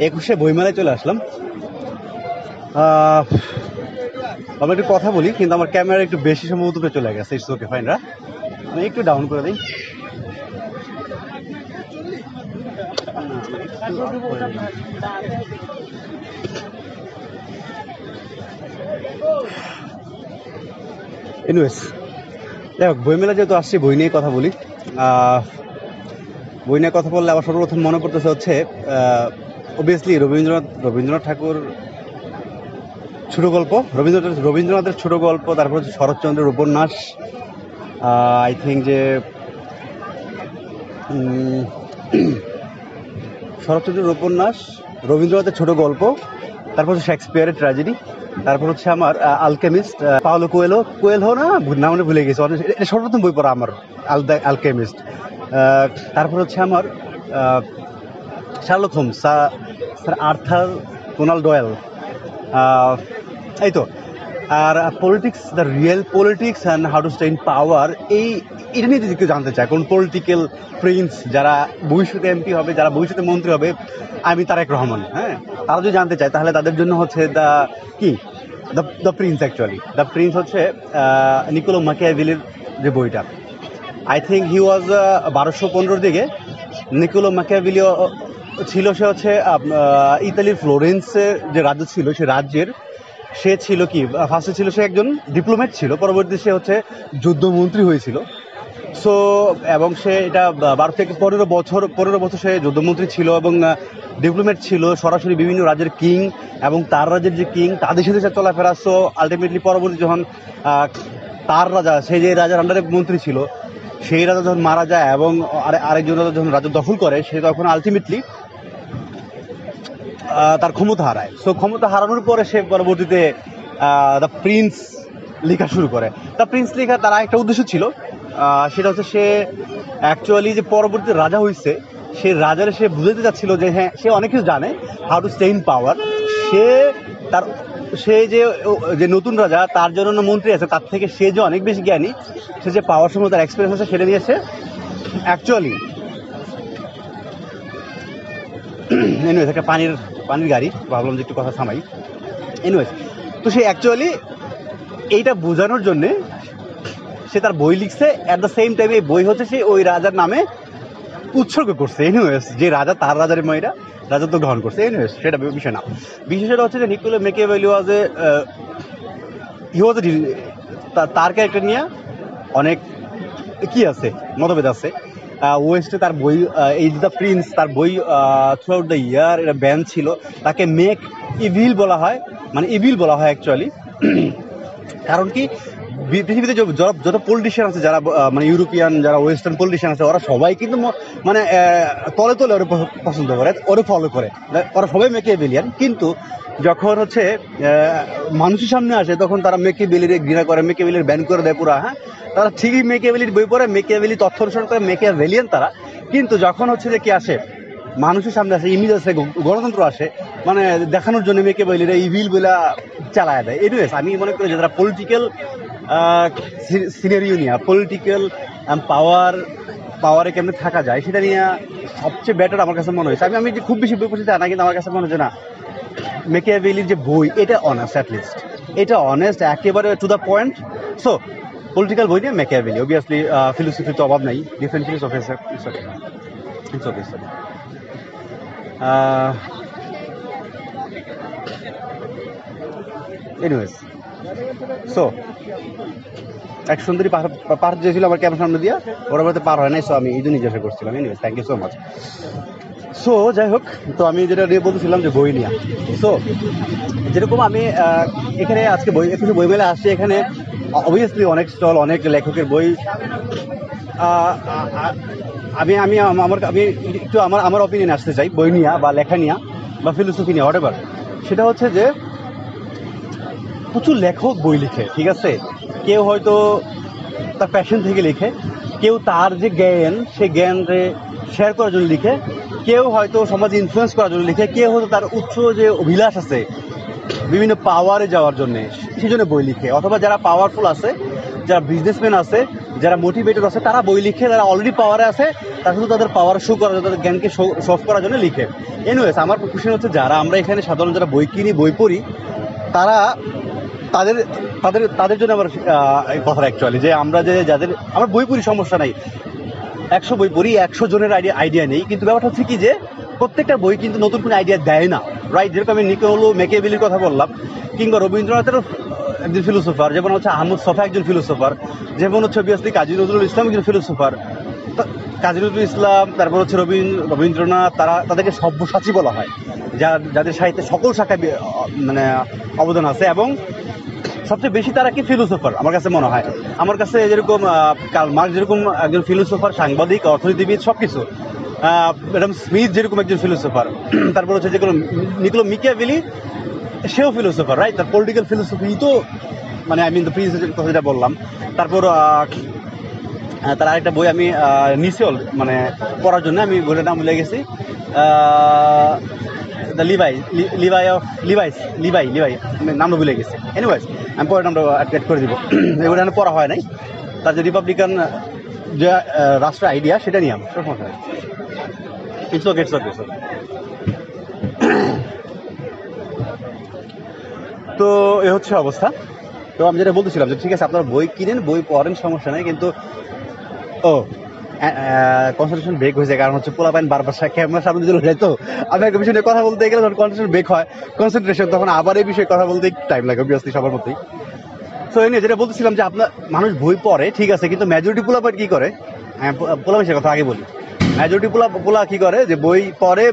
21শে বইমেলায় চলে আসলাম। আমরা একটু কথা বলি, কিন্তু আমার ক্যামেরা একটু বেশি সম্ভবত উপরে চলে গেছে। It's okay, fine. আমি একটু ডাউন করে দিই। এনিওয়েজ, যাই হোক, বইমেলা যেহেতু আসছি, বই নিয়ে কথা বলি। বই নিয়ে কথা বললে আবার সর্বপ্রথম মনে পড়তেছে হচ্ছে অবভিয়াসলি রবীন্দ্রনাথ ঠাকুর ছোট গল্প, রবীন্দ্রনাথের ছোট গল্প, তারপর হচ্ছে শরৎচন্দ্রের উপন্যাস। আই থিঙ্ক যে শরৎচন্দ্রের উপন্যাস, রবীন্দ্রনাথের ছোট গল্প, তারপর হচ্ছে শেক্সপিয়ারের ট্র্যাজেডি, তারপর হচ্ছে আমার আলকেমিস্ট, পাওলো কোয়েলহো না মানে ভুলে গেছি, এটা সর্বপ্রথম বই পড়া আমার, আলকেমিস্ট। তারপর হচ্ছে আমার Sherlock Holmes, sir Arthur Conan Doyle, এই তো। আর politics, the real politics and how to stay in power, এটা নিয়ে যদি কেউ জানতে চায়, কোন পলিটিক্যাল প্রিন্স যারা ভবিষ্যতে এমপি হবে, যারা ভবিষ্যতে মন্ত্রী হবে, আমি তারেক রহমান, হ্যাঁ, তারা যদি জানতে চায় তাহলে তাদের জন্য হচ্ছে the Prince. Actually the Prince হচ্ছে নিকোলো ম্যাকিয়াভেলির যে বইটা। আই থিঙ্ক হি ওয়াজ 1215 দিকে নিকোলো ম্যাকিয়াভেলি ছিল। সে হচ্ছে ইতালির ফ্লোরেন্সের যে রাজ্য ছিল, সে রাজ্যের সে ছিল ফার্স্টে ছিল সে একজন ডিপ্লোম্যাট ছিল, পরবর্তী সে হচ্ছে যুদ্ধমন্ত্রী হয়েছিল। সো এবং সে এটা 12 থেকে 15 বছর সে যুদ্ধমন্ত্রী ছিল এবং ডিপ্লোম্যাট ছিল, সরাসরি বিভিন্ন রাজ্যের কিং এবং তার রাজ্যের যে কিং তাদের সাথে সে চলাফেরা। সো আলটিমেটলি পরবর্তী যখন তার রাজা, সে যে রাজার আন্ডারে মন্ত্রী ছিল, সেই রাজা যখন মারা যায় এবং আরেকজন রাজা যখন রাজ্য দখল করে, সে তখন আলটিমেটলি তার ক্ষমতা হারায়। সো ক্ষমতা হারানোর পরে সে পরবর্তীতে দ্য প্রিন্স লেখা শুরু করে। দ্য প্রিন্স লেখা তার একটা উদ্দেশ্য ছিল, সেটা হচ্ছে সে অ্যাকচুয়ালি যে পরবর্তী রাজা হয়েছে, সে রাজারে সে বুঝাতে চাচ্ছিল যে হ্যাঁ, সে অনেক কিছু জানে, how to stay in power. সে যে নতুন রাজা, তার জন্য মন্ত্রী আছে, তার থেকে সে যে অনেক বেশি জ্ঞানী, সে যে পাওয়ার সময় তার এক্সপিরিয়েন্স আছে, সেটা নিয়ে সে অ্যাকচুয়ালি এনিওয়েজ একটা পানির গাড়ি, ভাবলাম যে একটু কথা থামাই। এনিওয়েজ, তো সে অ্যাকচুয়ালি এইটা বোঝানোর জন্যে সে তার বই লিখছে। অ্যাট দ্য সেম টাইম এই বই হচ্ছে সে ওই রাজার নামে উৎসর্গ করছে। এনিওয়েজ, যে রাজা, তার রাজার মেয়েরা রাজত্ব গ্রহণ করছে। এনিওয়েজ, সেটা বিষয় না। বিষয়টা হচ্ছে যে নিকোলো ম্যাকিয়াভেলি তার ক্যারেক্টার নিয়ে অনেক আছে, মতভেদ আছে। ওয়েস্টে তার বই, এই দ্য প্রিন্স, তার বই থ্রু আউট দ্য ইয়ার এটা ব্যান ছিল। তাকে মেক ইভিল বলা হয়, মানে ইভিল বলা হয় অ্যাকচুয়ালি। কারণ কি, পৃথিবীতে যত পলিটিশিয়ান আছে, যারা মানে ইউরোপিয়ান, যারা ওয়েস্টার্ন পলিটিশিয়ান আছে, ওরা সবাই কিন্তু মানে তলে তলে ওরা পছন্দ করে, ওরা ফলো করে, ওরা সবাই ম্যাকিয়াভেলিয়ান। কিন্তু যখন হচ্ছে মানুষের সামনে আসে, তখন তারা ম্যাকিয়াভেলির ঘৃণা করে, ম্যাকিয়াভেলির ব্যান করে দেয় পুরা। হ্যাঁ, তারা ঠিকই ম্যাকিয়াভেলির বই পড়ে, ম্যাকিয়াভেলি তথ্য অনুসরণ করে, ম্যাকিয়াভেলিয়ান তারা। কিন্তু যখন হচ্ছে যে কি আসে, মানুষের সামনে আসে, ইমেজ আসে, গণতন্ত্র আসে, মানে দেখানোর জন্য ম্যাকিয়াভেলিরা ইভিল বলে চালায় দেয়। এনিওয়েজ, আমি মনে করি যে যারা পলিটিক্যাল সিনারিও নিয়ে, পলিটিক্যাল পাওয়ারে কেমনে থাকা যায়, সেটা নিয়ে সবচেয়ে বেটার আমার কাছে মনে হয়েছে। আমি যে খুব বেশি বই পড়তে চাই না, কিন্তু আমার কাছে মনে হচ্ছে না, ম্যাকিয়াভেলির যে বই, এটা অনেস্ট, অ্যাটলিস্ট এটা অনেস্ট, একেবারে to the point. So political বই নিয়ে ম্যাকিয়াভেলি, অবভিয়াসলি ফিলোসফির তো অভাব নাই, ডিফারেন্ট ফিলোসফি আছে। এনিওয়েজ, সো এক সুন্দরী পার দিয়েছিল আমার ক্যামেরার সামনে দিয়ে, ওরা বলতে পার হয় নাই। সো আমি এই জন্য জিজ্ঞাসা করছিলাম। Anyways, thank you so much. So যাই হোক, তো আমি যেটা নিয়ে বলতেছিলাম যে বই নিয়ে। সো যেরকম আমি এখানে আজকে কিছু বই মেলা আসছে, এখানে অবভিয়াসলি অনেক স্টল, অনেক লেখকের বই। আমি একটু আমার অপিনিয়ন আসতে চাই বই নিয়ে, বা লেখা নিয়ে, বা ফিলোসফি নিয়ে, হোয়াটএভার। সেটা হচ্ছে যে প্রচুর লেখক বই লিখে, ঠিক আছে। কেউ হয়তো তার প্যাশন থেকে লিখে, কেউ তার যে জ্ঞান, সে জ্ঞানকে শেয়ার করার জন্য লিখে, কেউ হয়তো সমাজে ইনফ্লুয়েন্স করার জন্য লিখে, কেউ হয়তো তার উচ্চ যে অভিলাষ আছে বিভিন্ন পাওয়ারে যাওয়ার জন্য, সেই জন্য বই লিখে। অথবা যারা পাওয়ারফুল আছে, যারা বিজনেসম্যান আছে, যারা মোটিভেটেড আছে তারা বই লিখে, যারা অলরেডি পাওয়ারে আছে তারা শুধু তাদের পাওয়ার শো করার জন্য, তাদের জ্ঞানকে শো করার জন্য লিখে। এনিওয়েজ, আমার কোশ্চেন হচ্ছে যারা আমরা এখানে সাধারণ যারা বই কিনি, বই পড়ি, তারা তাদের তাদের তাদের জন্য আমার কথা অ্যাকচুয়ালি, যে আমরা যে যাদের আমরা বই পড়ি সমস্যা নাই, 100 বই পড়ি, 100 জনের আইডিয়া নেই, কিন্তু ব্যাপারটা হচ্ছে কি যে প্রত্যেকটা বই কিন্তু নতুন কোনো আইডিয়া দেয় না, রাইট? যেরকম আমি নিকোলো মেকিয়াভেলির কথা বললাম, কিংবা রবীন্দ্রনাথের একজন ফিলোসোফার, যেমন হচ্ছে আহমদ ছফা একজন ফিলোসোফার, যেমন হচ্ছে অবভিয়াসলি কাজী নজরুল ইসলাম একজন ফিলোসোফার। কাজী নজরুল ইসলাম, তারপর হচ্ছে রবীন্দ্রনাথ, তাদেরকে সব্যসাচী বলা হয়, যাদের সাহিত্যে সকল শাখায় মানে অবদান আছে, এবং সবচেয়ে বেশি তারা কি ফিলোসোফার আমার কাছে মনে হয়। আমার কাছে যেরকম কার্ল মার্কস যেরকম একজন ফিলোসোফার, সাংবাদিক, অর্থনীতিবিদ, সব কিছু, ম্যাডাম স্মিথ যেরকম একজন ফিলোসোফার, তারপর হচ্ছে যেগুলো নিকোলো মেকিয়াভেলি, সেও ফিলোসোফার, রাইট? তার পলিটিক্যাল ফিলোসফি তো মানে আই মিন দ্য প্রিন্সিপাল কথা যেটা বললাম। তারপর তার আরেকটা বই আমি নিচে মানে পড়ার জন্য আমি বইটার নাম ভুলে গেছি, দ্য লিভাই নামটা ভুলে গেছি। এনিওয়েজ, আমি পরের নামটা অ্যাড করে দিব। এগুলো পড়া হয় নাই। তার যে রিপাবলিকান যে রাষ্ট্র আইডিয়া, সেটা নিয়ে আমি সমস্যা নেই। It's okay. তো এ হচ্ছে অবস্থা। তো আমি যেটা বলতেছিলাম যে ঠিক আছে, আপনারা বই কিনেন, বই পড়েন, সমস্যা নেই, কিন্তু কনসেন্ট্রেশন ব্রেক হয়েছে, কারণ হচ্ছে পোলাপাইন বারবার ক্যামেরার সামনে চলে যায়। তো আমি একটা বিষয় নিয়ে কথা বলতে গেলে যখন কনসেন্ট্রেশন ব্রেক হয়, কনসেন্ট্রেশন, তখন আবার এই বিষয়ে কথা বলতে একটু টাইম লাগে অবভিয়াসলি সবার মধ্যেই। সো এই নিয়ে যেটা বলতেছিলাম যে আপনার মানুষ বই পড়ে ঠিক আছে, কিন্তু মেজরিটি পোলাপাইন কি করে, পোলাপাইন কথা আগে বলি, মেজরিটি পোলা কি করে যে বই পড়ে,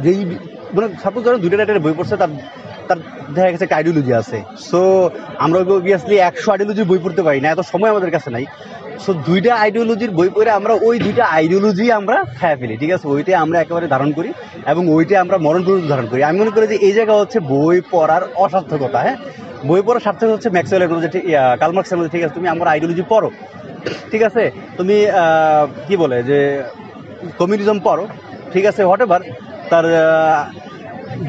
যেই মানে সাপোজ ধরেন 2টা রাইটারের বই পড়ছে, তার দেখা গেছে একটা আইডিওলজি আছে। সো আমরা অবভিয়াসলি 100 আইডিওলজির বই পড়তে পারি না, এত সময় আমাদের কাছে নাই। সো 2টা আইডিওলজির বই পড়ে আমরা ওই 2টা আইডিওলজি আমরা খেয়ে ফেলি, ঠিক আছে? ওইটাই আমরা একেবারে ধারণ করি এবং ওইটাই আমরা মরণ পর্যন্ত ধারণ করি। আমি মনে করি যে এই জায়গা হচ্ছে বই পড়ার অসার্থকতা। হ্যাঁ, বই পড়ার সার্থকতা হচ্ছে ম্যাক্সওয়েলের মধ্যে, কার্ল মার্কসের মধ্যে, ঠিক আছে? তুমি আমার আইডিওলজি পড়ো, ঠিক আছে? তুমি কি বলে যে কমিউনিজম পড়ো, ঠিক আছে? হোয়াটএভার তার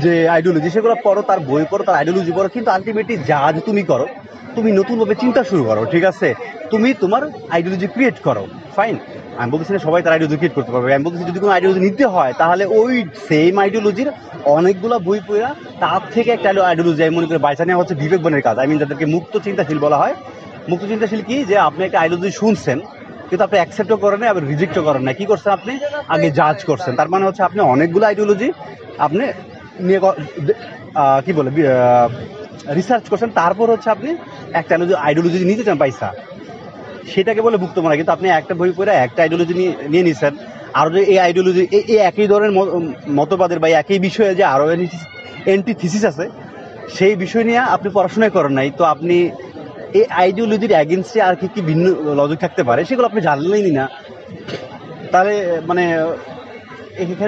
যে আইডিওলজি, সেগুলো পড়ো, তার বই পড়ো, তার আইডিওলজি পড়ো, কিন্তু আলটিমেটলি যা তুমি করো, তুমি নতুনভাবে চিন্তা শুরু করো, ঠিক আছে? তুমি তোমার আইডিওলজি ক্রিয়েট করো, ফাইন। আমি বলতেছি না সবাই তার আইডিওলজি ক্রিয়েট করতে পারবে, আমি বলতেছি যদি কোনো আইডিওলজি নিতে হয় তাহলে ওই সেম আইডিওলজির অনেকগুলো বই পড়া, তার থেকে একটা আইডিওলজি আমি মনে করি বাইচা নেওয়া হচ্ছে বিবেকবানের কাজ। যাদেরকে মুক্ত চিন্তাশীল বলা হয়। মুক্ত চিন্তাশীল কি, যে আপনি একটা আইডিওলজি শুনছেন কিন্তু আপনি অ্যাকসেপ্টও করেন না, আবার রিজেক্টও করেন না। কি করছেন আপনি? আগে জাজ করছেন। তার মানে হচ্ছে আপনি অনেকগুলো আইডিওলজি আপনি নিয়ে কি বলে রিসার্চ করছেন, তারপর হচ্ছে আপনি একটা আইডিওলজি নিতে চান পাইসা, সেটাকে বলে মুক্ত মনা। কিন্তু আপনি একটা বই পড়ে একটা আইডিওলজি নিয়ে নিচ্ছেন, আরও যে এই আইডিওলজি এই একই ধরনের মতবাদের বা একই বিষয়ে যে আরও এন্টি থিসিস আছে, সেই বিষয় নিয়ে আপনি পড়াশোনাই করেন নাই, তো আপনি এই আইডিওলজির অ্যাগেন্স্টে আর কি ভিন্ন লজিক থাকতে পারে সেগুলো আপনি জানলেনই না, তাহলে মানে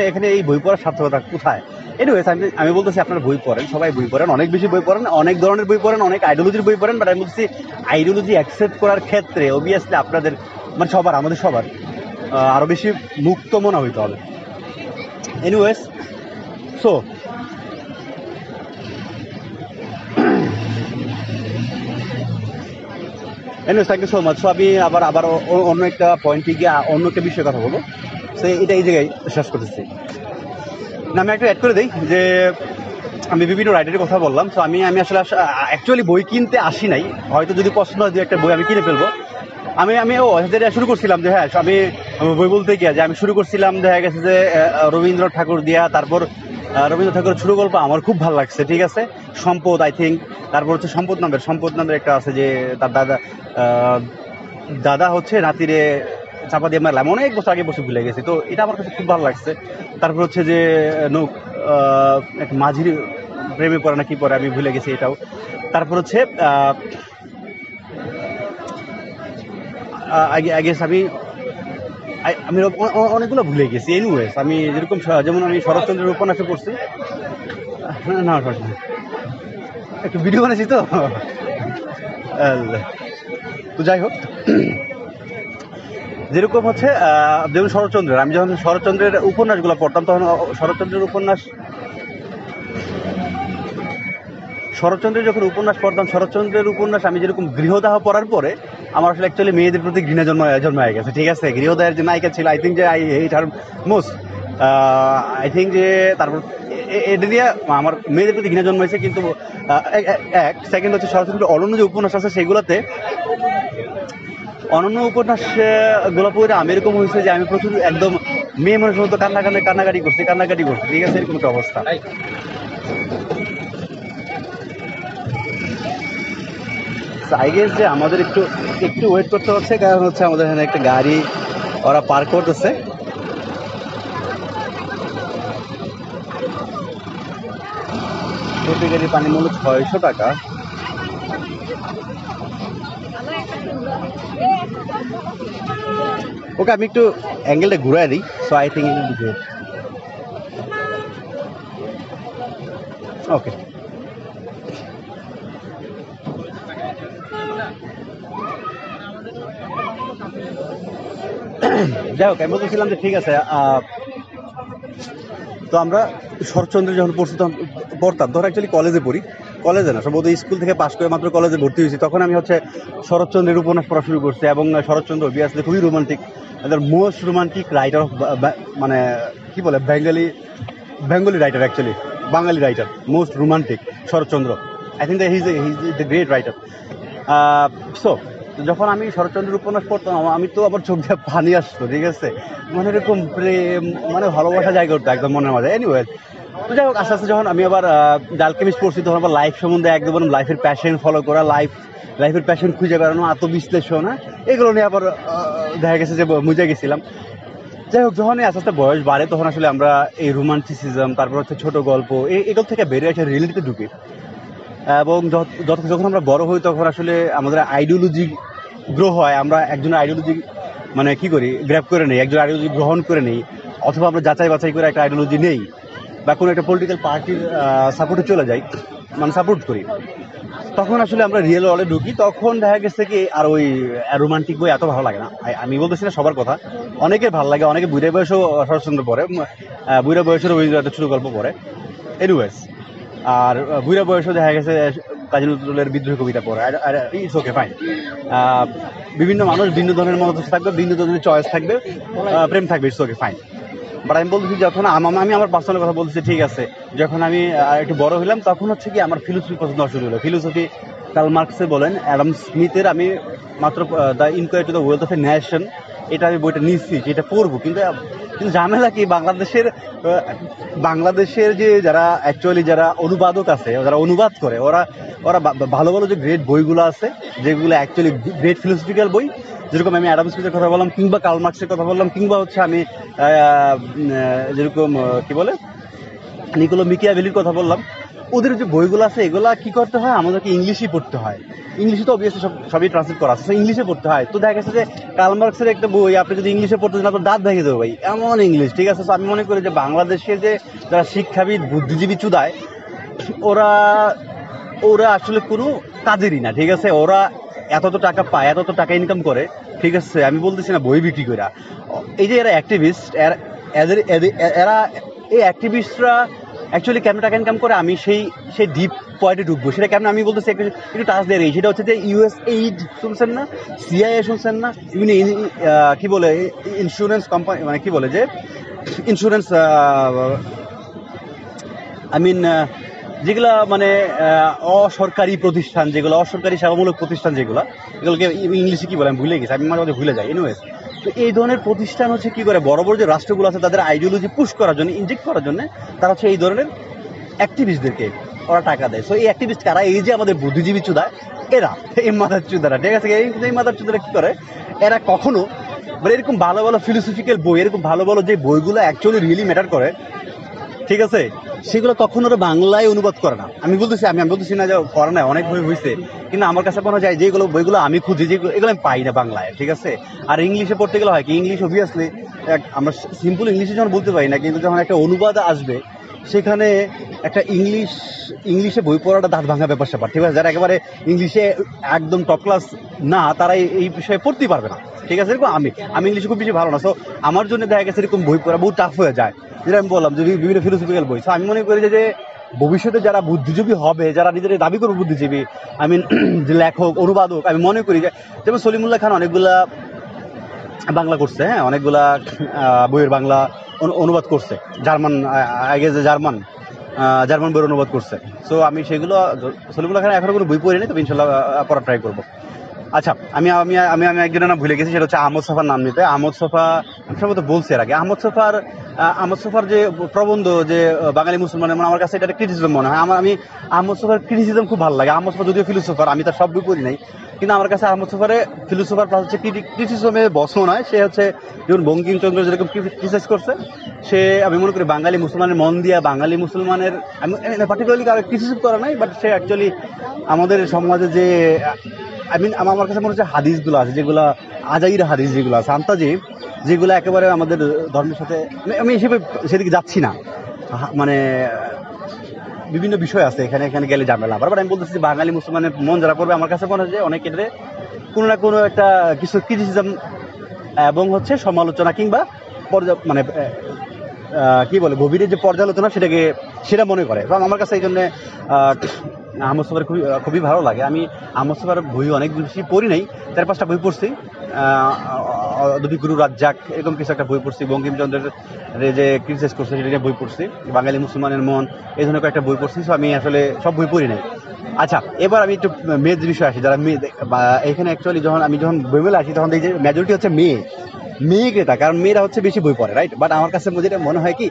এখানে এই বই পড়ার সার্থকতা কোথায়? এনিওয়েজ, আমি বলতেছি আপনারা বই পড়েন, সবাই বই পড়েন, অনেক বেশি বই পড়েন, অনেক ধরনের বই পড়েন, অনেক আইডিওলজির বই পড়েন, বাট আমি বলছি আইডিওলজি অ্যাকসেপ্ট করার ক্ষেত্রে অবভিয়াসলি আপনাদের মানে আমাদের সবার আরও বেশি মুক্ত মনে হইতে হবে। Anyways, so anyways, thank you so much. So আমি আবার অন্য একটা পয়েন্টে গিয়ে অন্য একটা বিষয়ে কথা বলবো। সো এটা এই জায়গায় শেষ করতেছি না, আমি একটা অ্যাড করে দিই যে আমি বিভিন্ন রাইটারের কথা বললাম। সো আমি আসলে অ্যাকচুয়ালি বই কিনতে আসি নাই, হয়তো যদি পছন্দ হয় একটা বই আমি কিনে ফেলবো। আমি যেটা শুরু করছিলাম যে হ্যাঁ, আমি বই বলতে গিয়ে যে আমি শুরু করছিলাম দেখা গেছে যে রবীন্দ্রনাথ ঠাকুর দিয়া, তারপর রবীন্দ্রনাথ ঠাকুরের ছোট গল্প আমার খুব ভালো লাগছে, ঠিক আছে? সম্পদ, আই থিঙ্ক। তারপর হচ্ছে সম্পদ নামের একটা আছে যে তার দাদা হচ্ছে নাতিরে চাপা দিয়ে মারলাম, অনেক বছর আগে বসে ভুলে গেছি, তো এটা আমার কাছে খুব ভালো লাগছে। তারপর হচ্ছে যে একটা মাঝির প্রেমে পড়ে না কি পড়ে আমি ভুলে গেছি এটাও। তারপর হচ্ছে আমি অনেকগুলো ভুলে গেছি। এনিওয়েজ, আমি যেমন আমি শরৎচন্দ্রের উপন্যাসে পড়ছি, না একটু ভিডিও বানাইছি তো যাই হোক, যেরকম হচ্ছে যেমন শরৎচন্দ্রের, আমি যখন শরৎচন্দ্রের উপন্যাসগুলো পড়তাম তখন শরৎচন্দ্রের উপন্যাস পড়তাম, শরৎচন্দ্রের উপন্যাস আমি যেরকম গৃহদাহ পড়ার পরে আমার আসলে অ্যাকচুয়ালি মেয়েদের প্রতি ঘৃণা জন্মায় গেছে, ঠিক আছে। গৃহদয়ের যে নায়িকা ছিল, আই থিঙ্ক যে I hate her most. I think যে তারপর এটা দিয়ে আমার মেয়েদের প্রতি ঘৃণা জন্মাইছে। কিন্তু এক সেকেন্ড হচ্ছে শরৎচন্দ্রের অনন্য যে উপন্যাস আছে সেগুলোতে, অনন্য উপন্যাস গুলো পড়ে আমি এরকম হয়েছে যে আমি প্রচুর একদম মেয়ে মানুষের মতো কান্নাকাটি করছি, ঠিক আছে, এরকম একটা অবস্থা। আই গেস যে আমাদের একটু একটু ওয়েট করতে হচ্ছে, কারণ হচ্ছে আমাদের এখানে একটা গাড়ি ওরা পার্ক করতেছে। প্রতি গাড়ির পানি মূল্য 600 টাকা। ওকে, আমি একটু অ্যাঙ্গেলটা ঘুরাই দিই, so I think it will be good. Okay, যাই হোক, আমি বলতেছিলাম যে ঠিক আছে, তো আমরা শরৎচন্দ্রের যখন পড়তাম তখন অ্যাকচুয়ালি কলেজে পড়ি, কলেজে না, সম্ভবত স্কুল থেকে পাশ করে মাত্র কলেজে ভর্তি হয়েছি, তখন আমি হচ্ছে শরৎচন্দ্রের উপন্যাস পড়া শুরু করছি। এবং শরৎচন্দ্র অবভিয়াসলি খুবই romantic, most romantic writer of, মানে কি বলে, Bengali writer, actually Bangali writer, most romantic Saratchandra. I think he is the great writer. So যখন আমি শরৎচন্দ্রের উপন্যাস পড়তাম, আমি তো আবার চোখ দিয়ে পানি আসতো, ঠিক আছে, মানে এরকম প্রেম, মানে ভালোবাসা জায়গা করতো একদম মনের মাঝে। এনিওয়ে, তো যাই হোক, আস্তে আস্তে যখন আমি আবার ডালকেমিস্ট পড়ছি, তখন আবার লাইফ সম্বন্ধে একদম লাইফের প্যাশন ফলো করা, লাইফের প্যাশন খুঁজে বেড়ানো, আত্মবিশ্লেষণ, এগুলো নিয়ে আবার দেখা গেছে যে বুঝে গেছিলাম। যাই হোক, যখন আস্তে আস্তে বয়স বাড়ে, তখন আসলে আমরা এই রোমান্টিসিজম, তারপর হচ্ছে ছোট গল্প, এগুলো থেকে বেরিয়ে আসে রিয়েলিটিতে ঢুকি। এবং যখন আমরা বড় হই, তখন আসলে আমাদের আইডিওলজি গ্রো হয়, আমরা একজনের আইডিওলজি মানে কি করি, গ্র্যাব করে নেই, একজন আইডিওলজি গ্রহণ করে নেই, অথবা আমরা যাচাই বাছাই করে একটা আইডিওলজি নেই, বা কোনো একটা পলিটিক্যাল পার্টির সাপোর্টে চলে যাই, মানে সাপোর্ট করি। তখন আসলে আমরা রিয়েল ওয়ার্ল্ডে ঢুকি, তখন দেখা গেছে কি আর ওই রোমান্টিক বই এত ভালো লাগে না। আমি বলতেছি না সবার কথা, অনেকের ভালো লাগে, অনেকে বুড়া বয়সেও শরৎচন্দ্র পড়ে, বুড়া বয়সের ওই ছোট গল্প পড়ে। এনিওয়েজ, আর বুড়া বয়সেও দেখা গেছে কাজী নজরুলের বিদ্রোহী কবিতা পড়ে। আর ইটস ওকে, ফাইন। বিভিন্ন মানুষ ভিন্ন ধরনের মতাদর্শ থাকবে, ভিন্ন ধরনের চয়েস থাকবে, প্রেম থাকবে, ইটস ওকে, ফাইন। বাট আমি বলতেছি, যখন আমি আমার পার্সোনাল কথা বলতেছি, ঠিক আছে, যখন আমি একটু বড় হইলাম, তখন হচ্ছে কি আমার ফিলোসফি পছন্দ শুরু হলো। ফিলোসফি কার্ল মার্কসে বলেন, অ্যাডাম স্মিথের আমি মাত্র the inquiry to the wealth of a nation, এটা আমি বইটা নিচ্ছি, এটা পড়বো। কিন্তু ঝামেলা কি, বাংলাদেশের যে যারা অ্যাকচুয়ালি যারা অনুবাদক আছে, যারা অনুবাদ করে, ওরা ভালো ভালো যে গ্রেট বইগুলো আছে, যেগুলো অ্যাকচুয়ালি গ্রেট ফিলোসফিক্যাল বই, যেরকম আমি অ্যাডাম স্মিথের কথা বললাম, কিংবা কার্ল মার্কসের কথা বললাম, কিংবা হচ্ছে আমি যেরকম কি বলে নিকোলো মিকিয়াভেলির কথা বললাম, ওদের যে বইগুলো আছে, এগুলা কি করতে হয়, আমাদেরকে ইংলিশই পড়তে হয়। ইংলিশে তো অবভিয়াসলি সবই ট্রান্সলেট করা আছে, ইংলিশে পড়তে হয়। তো দেখা গেছে যে কার্ল মার্কসের একটা বই আপনি যদি ইংলিশে পড়তে চান, আপনার দাঁত ভেঙে দেবে ভাই, এমন ইংলিশ, ঠিক আছে। আমি মনে করি যে বাংলাদেশে যে যারা শিক্ষাবিদ, বুদ্ধিজীবী চুদায়, ওরা আসলে কোনো কাজেরই না, ঠিক আছে। ওরা এত টাকা পায়, এত টাকা ইনকাম করে, ঠিক আছে। আমি বলতেছি না বই বিক্রি করে। এই যে এরা অ্যাক্টিভিস্ট, এরা এই অ্যাক্টিভিস্টরা অ্যাকচুয়ালি কেমন টাকা ইনকাম করে, আমি সেই ডিপ পয়েন্টে ঢুকবো। সেটা কেমন আমি বলতেছি, একটু টাচ দিয়ে, সেটা হচ্ছে যে ইউএস এইড শুনছেন না, সিআইএ শুনছেন না, ইভেন কি বলে ইন্স্যুরেন্স কোম্পানি, মানে কি বলে যে ইন্স্যুরেন্স, আই মিন যেগুলা মানে অসরকারি প্রতিষ্ঠান, যেগুলো অসরকারি সেবামূলক প্রতিষ্ঠান, এগুলোকে ইংলিশে কি বলে আমি ভুলে গেছি, আমি মাঝে মাঝে ভুলে যাই। এনিওয়েজ, তো এই ধরনের প্রতিষ্ঠান হচ্ছে কি করে, বড় বড় যে রাষ্ট্রগুলো আছে তাদের আইডিওলজি পুশ করার জন্য, ইনজেক্ট করার জন্য, তারা হচ্ছে এই ধরনের অ্যাক্টিভিস্টদেরকে ওরা টাকা দেয়। সো এই অ্যাক্টিভিস্ট কারা, এই যে আমাদের বুদ্ধিজীবী চুদা, এরা এই মাদার চুদারা, ঠিক আছে। এই মাদার চুদারা কি করে, এরা কখনো মানে এরকম ভালো ভালো ফিলোসফিক্যাল বই, এরকম ভালো ভালো যে বইগুলো অ্যাকচুয়ালি রিয়েলি ম্যাটার করে, ঠিক আছে, সেগুলো তখন ওরা বাংলায় অনুবাদ করে না। আমি বলতেছি না যে করে না, অনেক বই হয়েছে, কিন্তু আমার কাছে মনে হয় যেগুলো বইগুলো আমি খুঁজি, এগুলো আমি পাই না বাংলায়, ঠিক আছে। আর ইংলিশে পড়তে গেলে হয় কি, ইংলিশ অবভিয়াসলি আমরা সিম্পল ইংলিশে যখন বলতে পারি না, কিন্তু যখন একটা অনুবাদ আসবে, সেখানে একটা ইংলিশে বই পড়াটা দাঁত ভাঙা ব্যাপার স্যাপার, ঠিক আছে। যারা একেবারে ইংলিশে একদম টপ ক্লাস না, তারা এই বিষয়ে পড়তেই পারবে না, ঠিক আছে। এরকম আমি ইংলিশে খুব বেশি ভালো না, সো আমার জন্য দেখা গেছে এরকম বই পড়া বহু টাফ হয়ে যায়। যেটা আমি বললাম যে বিভিন্ন ফিলোসফিক্যাল বই। সো আমি মনে করি যে ভবিষ্যতে যারা বুদ্ধিজীবী হবে, যারা নিজেদের দাবি করবে বুদ্ধিজীবী, আই মিন যে লেখক অনুবাদক, আমি মনে করি যে যেমন সলিমুল্লাহ খান অনেকগুলা বাংলা করছে, হ্যাঁ, অনেকগুলা বইয়ের বাংলা অনুবাদ করছে, জার্মান, আগে যে জার্মান বইয়ের অনুবাদ করছে। সো আমি সেগুলো, সলিমুল্লাহ খান এখনো কোনো বই পড়ি নি, তবে ইনশাল্লাহ পড়ার ট্রাই করবো। আচ্ছা, আমি আমি আমি আমি একজনের নাম ভুলে গেছি, সেটা হচ্ছে আহমদ ছফার নাম নিতে। আহমদ ছফা আমি সম্ভবত বলছি এর আগে। আহমদ ছফার যে প্রবন্ধ, যে বাঙালি মুসলমানের, মানে আমার কাছে এটা ক্রিটিসিজম মনে হয়। আমি আহমদ ছফার ক্রিটিসিজম খুব ভালো লাগে। আহমদ ছফা যদিও ফিলোসোফার, আমি তার সব বই পড়ি নাই, কিন্তু আমার কাছে আহমদ ছফারে ফিলোসোফার প্লাস হচ্ছে ক্রিটিসিজমের বসও নয়। সে হচ্ছে যেমন বঙ্কিমচন্দ্র যেরকম ক্রিটিসাইজ করছে, সে আমি মনে করি বাঙালি মুসলমানের মন দিয়া, বাঙালি মুসলমানের, আমি পার্টিকুলারলি কারো ক্রিটিসিজম করা নাই, বাট সে অ্যাকচুয়ালি আমাদের সমাজে যে আই মিন আমার কাছে মনে হচ্ছে হাদিসগুলো আছে, যেগুলো আজাইর হাদিস যেগুলো আছে, আন্তাজি, যেগুলো একেবারে আমাদের ধর্মের সাথে, আমি হিসেবে সেদিকে যাচ্ছি না, মানে বিভিন্ন বিষয় আছে এখানে, এখানে গেলে ঝামেলা। বারবার আমি বলতেছি যে বাঙালি মুসলমানের মন যারা করবে, আমার কাছে মনে হয় যে অনেক ক্ষেত্রে কোনো না কোনো একটা কিছু ক্রিটিসিজম এবং হচ্ছে সমালোচনা কিংবা মানে কি বলে গভীরের যে পর্যালোচনা, সেটা মনে করে। এবং আমার কাছে এই জন্যে আহমদ ছফার খুবই ভালো লাগে। আমি আহমদ ছফার বই অনেক বেশি পড়ি নাই, 4-5টা বই পড়ছি। গুরু রাজ্জাক এরকম কিছু একটা বই পড়ছি, বঙ্কিমচন্দ্রের যে ক্রিটিসাইজ করছে সেটা নিয়ে বই পড়ছি, বাঙালি মুসলমানের মন এই ধরনের কয়েকটা বই পড়ছি। সো আমি আসলে সব বই পড়ি নাই। আচ্ছা, এবার আমি একটু মেয়েদের বিষয়ে আসি। যারা মেয়ে, এখানে অ্যাকচুয়ালি যখন বইমেলা আসি, তখন দেখি যে মেজরিটি হচ্ছে মেয়ে ক্রেতা, কারণ মেয়েরা হচ্ছে বেশি বই পড়ে, রাইট? বাট আমার কাছে যেটা মনে হয় কি,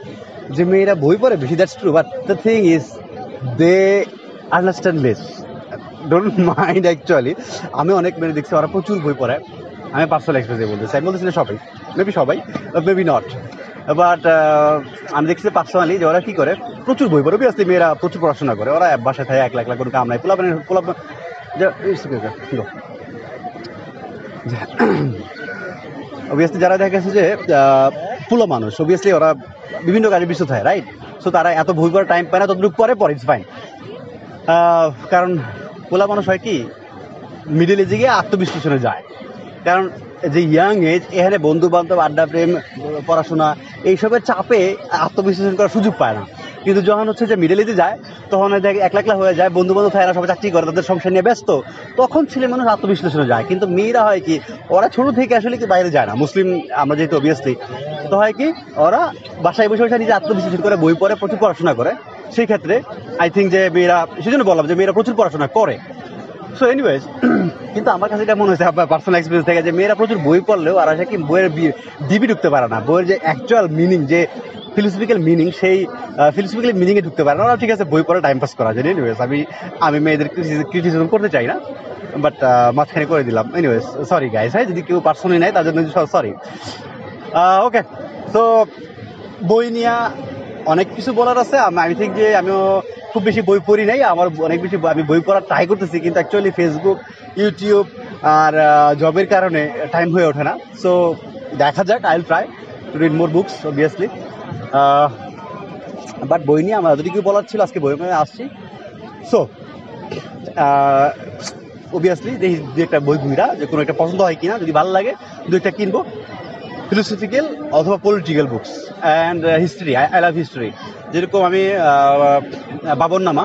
যে মেয়েরা বই পড়ে বেশি, that's true, but the thing is they understand less. Don't mind, actually আমি অনেক মেয়ে দেখছি ওরা প্রচুর বই পড়ে। আমি পার্সোনাল এক্সপিরিয়েন্সে বলতেছি, আমি বলতেছি না সবাই, মেবি নট, বাট আমি দেখছি পার্সোনালি যে ওরা কি করে, প্রচুর বই পড়ে। অবভিয়াসলি মেয়েরা প্রচুর পড়াশোনা করে, ওরা বাসায় থাকে একলা একলা, কোনো কাম নাই, অবভিয়াসলি যারা দেখা গেছে যে পুলো মানুষ, অবভিয়াসলি ওরা বিভিন্ন কাজে ব্যস্ত থাকে, রাইট? সো তারা এত বই পড়ার টাইম পায় না, ততটুকু পরে ইটস ফাইন। কারণ পোলা মানুষ হয় কি, মিডিল এজে গিয়ে আত্মবিশ্লেষণে যায়, কারণ যে ইয়াং এজ, এখানে বন্ধু বান্ধব, আড্ডা, প্রেম, পড়াশোনা এইসবের চাপে আত্মবিশ্লেষণ করার সুযোগ পায় না। কিন্তু যখন হচ্ছে যে মিডল এজে যায়, তখন একলা একলা হয়ে যায়, বন্ধু বান্ধব থাকে না, সবাই চাকরি করে, তাদের সংসার নিয়ে ব্যস্ত, তখন ছেলে মানুষ আত্মবিশ্লেষণে যায়। কিন্তু মেয়েরা হয় কি, ওরা ছোট থেকে আসলে কি বাইরে যায় না, মুসলিম আমরা যেহেতু অবভিয়াসলি, তো হয় কি ওরা বাসায় বসে বসে নিজে আত্মবিশ্লেষণ করে, বই পড়ে, প্রচুর পড়াশোনা করে। সেই ক্ষেত্রে আই থিঙ্ক যে মেয়েরা, সেজন্য বললাম যে মেয়েরা প্রচুর পড়াশোনা করে। সো এনিওয়েজ, কিন্তু আমার কাছে এটা মনে হয়েছে পার্সোনাল এক্সপিরিয়েন্স থেকে, যে মেয়েরা প্রচুর বই পড়লেও আর আসে কি বইয়ের ডিবি ঢুকতে পারে না, বইয়ের যে অ্যাকচুয়াল মিনিং, যে ফিলোসফিক্যাল মিনিং, সেই ফিলোসফিক্যাল মিনিংয়ে ঢুকতে পারে না। ওরা ঠিক আছে বই পড়ে টাইম পাস করা যায়। এনিওয়েজ, আমি মেয়েদের ক্রিটিসিজম করতে চাই না, বাট মাঝখানে করে দিলাম। এনিওয়েজ, সরি গাইস, হ্যাঁ, যদি কেউ পার্সোনালি নেয় তার জন্য সরি। ওকে, তো বই নিয়ে অনেক কিছু বলার আছে। আমি থিঙ্ক যে আমিও খুব বেশি বই পড়ি নাই, আমার অনেক বেশি আমি বই পড়ার ট্রাই করতেছি, কিন্তু অ্যাকচুয়ালি ফেসবুক, ইউটিউব আর জবের কারণে টাইম হয়ে ওঠে না। সো দেখা যাক, I will try to read more books obviously. But বই নিয়ে আমার যদি কেউ বলার ছিল, আজকে বই নিয়ে আসছি। সো অবভিয়াসলি দেখি দু একটা বই ঘুরা, যে কোনো একটা পছন্দ হয় কিনা, যদি ভালো লাগে দু একটা কিনবো। ফিলোসফিক্যাল অথবা political books and history, I love history. যেরকম আমি বাবরনামা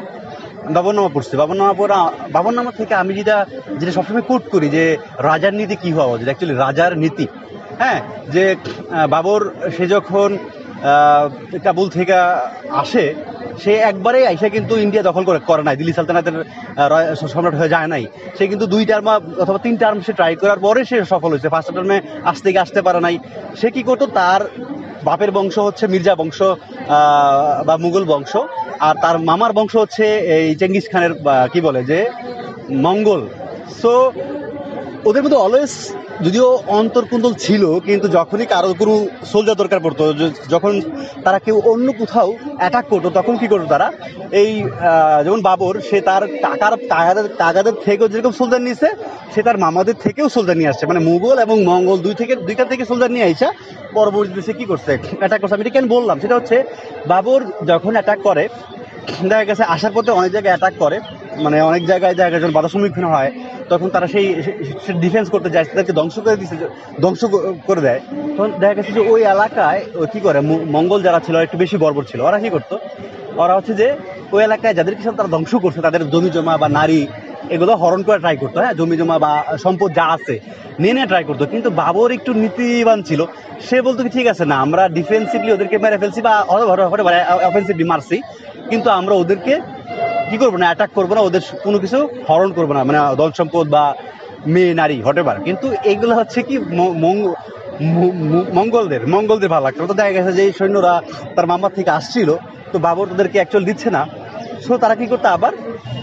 পড়ছি। বাবরনামা থেকে আমি যেটা সবসময় কোট করি, যে রাজার নীতি কী হওয়া উচিত, অ্যাকচুয়ালি রাজার নীতি, হ্যাঁ, যে বাবর সে যখন কাবুল থেকে আসে, সে একবারে আইসা কিন্তু ইন্ডিয়া দখল করে নাই, দিল্লি সালতানাতের সম্রাট হয়ে যায় নাই। সে কিন্তু 2 টার্ম অথবা 3 টার্ম সে ট্রাই করার পরে সে সফল হয়েছে। ফার্স্ট টার্মে আসতে পারে নাই। সে কি করতো, তার বাপের বংশ হচ্ছে মির্জা বংশ বা মুঘল বংশ, আর তার মামার বংশ হচ্ছে এই চেঙ্গিস খানের কি বলে যে মঙ্গল। সো ওদের মধ্যে অলওয়েজ, যদিও অন্তর্কুন্দল ছিল, কিন্তু যখনই কারো কোনো সোলজার দরকার পড়তো, যখন তারা কেউ অন্য কোথাও অ্যাটাক করতো, তখন কি করতো তারা, এই যেমন বাবর, সে তার টাকাদের থেকেও যেরকম সোলজার নিয়েছে, সে তার মামাদের থেকেও সোলজার নিয়ে আসছে, মানে মুঘল এবং মঙ্গল দুইটা থেকে সোলজার নিয়ে আইসা পরবর্তীতে সে কি করছে, অ্যাটাক করছে। আমি এটা কেন বললাম, সেটা হচ্ছে বাবর যখন অ্যাটাক করে, দেখা গেছে আসার পথে অনেক জায়গায় অ্যাটাক করে, মানে অনেক জায়গায় যখন বাধার সম্মুখীন হয়, তখন তারা সেই ডিফেন্স করতে যায়, তাদেরকে ধ্বংস করে দেয়। তখন দেখা গেছে যে ওই এলাকায় কি করে, মঙ্গল যারা ছিল একটু বেশি বর্বর ছিল, ওরা কি করতো, ওরা হচ্ছে যে ওই এলাকায় যাদেরকে সাথে তারা ধ্বংস করছে তাদের জমি জমা বা নারী এগুলো হরণ করে ট্রাই করতো, হ্যাঁ, জমি জমা বা সম্পদ যা আছে নিয়ে ট্রাই করতো। কিন্তু বাবর একটু নীতিবান ছিল, সে বলতো কি ঠিক আছে না, আমরা ডিফেন্সিভলি ওদেরকে মেরে ফেলছি বা অফেন্সিভলি মারছি, কিন্তু আমরা ওদেরকে কি করবো না, অ্যাটাক করবো না, ওদের কোনো কিছু হরণ করবো না, মানে ধন সম্পদ বা মেয়ে নারী হতে পারে। কিন্তু এগুলো হচ্ছে কি মঙ্গলদের ভালো লাগতো। তো দেখা গেছে যে এই সৈন্যরা তার মামার থেকে আসছিল, তো বাবর তাদেরকে অ্যাকচুয়ালি দিচ্ছে না, সো তারা কি করতো আবার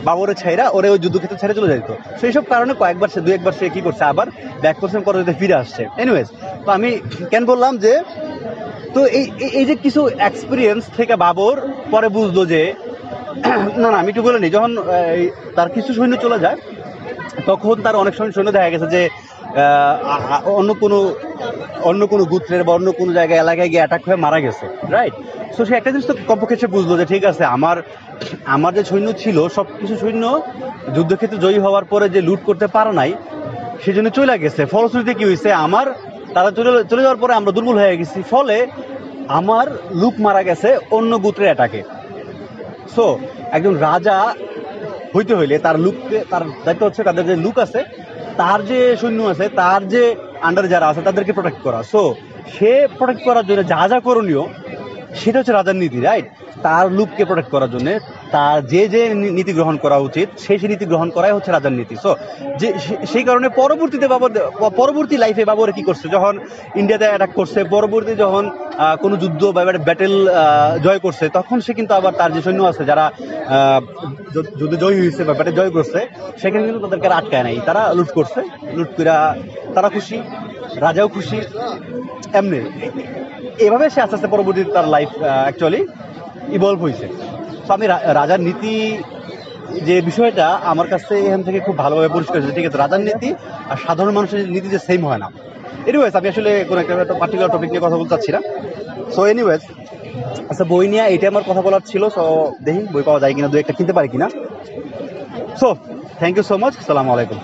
বাবরের ছাইরা ওরে ওই যুদ্ধক্ষেত্রে ছেড়ে চলে যেত। সেই সব কারণে কয়েকবার সে 2-1বার সে কি করছে আবার ব্যাক করছে, পরবর্তীতে ফিরে আসছে। এনিওয়েজ, তো আমি কেন বললাম যে তো এই যে কিছু এক্সপিরিয়েন্স থেকে বাবর পরে বুঝলো যে না না, আমি একটু বলে নিই, যখন তার কিছু সৈন্য চলে যায় তখন তার অনেক সময় সৈন্য দেখা গেছে যে অন্য কোনো গোত্রের বা অন্য কোনো জায়গায় এলাকায় গিয়ে অ্যাটাক হয়ে মারা গেছে, রাইট? সো সে একটা জিনিস তো কমপক্ষে সে বুঝলো যে ঠিক আছে, আমার যে সৈন্য ছিল সব কিছু সৈন্য যুদ্ধক্ষেত্রে জয়ী হওয়ার পরে যে লুট করতে পারে নাই, সেজন্য চলে গেছে। ফলশ্রুতিতে কি হয়েছে, তারা চলে যাওয়ার পরে আমরা দুর্বল হয়ে গেছি, ফলে আমার লোক মারা গেছে অন্য গোত্রের অ্যাটাকে। সো একজন রাজা হইতে হইলে তার দায়িত্ব হচ্ছে তাদের যে লুক আছে, তার যে সৈন্য আছে, তার যে আন্ডারে যারা আছে তাদেরকে প্রোটেক্ট করা। সো সে প্রোটেক্ট করার জন্য যা যা করণীয় সেটা হচ্ছে রাজার নীতি, রাইট? তার লুককে প্রোটেক্ট করার জন্য তার যে নীতি গ্রহণ করা উচিত সেই নীতি গ্রহণ করাই হচ্ছে রাজার নীতি। সো যে সেই কারণে পরবর্তী লাইফে বাবর কি করছে, যখন ইন্ডিয়াতে অ্যাটাক করছে, পরবর্তী যখন কোনো যুদ্ধ বা ব্যাটেল জয় করছে, তখন সে কিন্তু আবার তার যে সৈন্য আছে যারা যুদ্ধে জয়ী হয়েছে বা ব্যাটে জয় করছে, সেখানে কিন্তু তাদেরকে আটকায় নাই, তারা লুট করছে, লুট করে তারা খুশি, রাজাও খুশি। এমনি এভাবে সে আস্তে আস্তে পরবর্তীতে তার লাইফ অ্যাকচুয়ালি ইভলভ হয়েছে। তো আমি রাজার নীতি যে বিষয়টা আমার কাছে এখান থেকে খুব ভালোভাবে পরিষ্কার হয়েছে। ঠিক আছে, রাজার নীতি আর সাধারণ মানুষের নীতি যে সেম হয় না। এনিওয়েজ, আমি আসলে কোনো একটা পার্টিকুলার টপিক নিয়ে কথা বলতে চাচ্ছি না। সো এনিওয়েজ, আচ্ছা, বই নিয়ে এইটা আমার কথা বলার ছিল। সো দেখি বই পাওয়া যায় কিনা, 2-1টা কিনতে পারি কিনা। So thank you so much, আসসালামু আলাইকুম।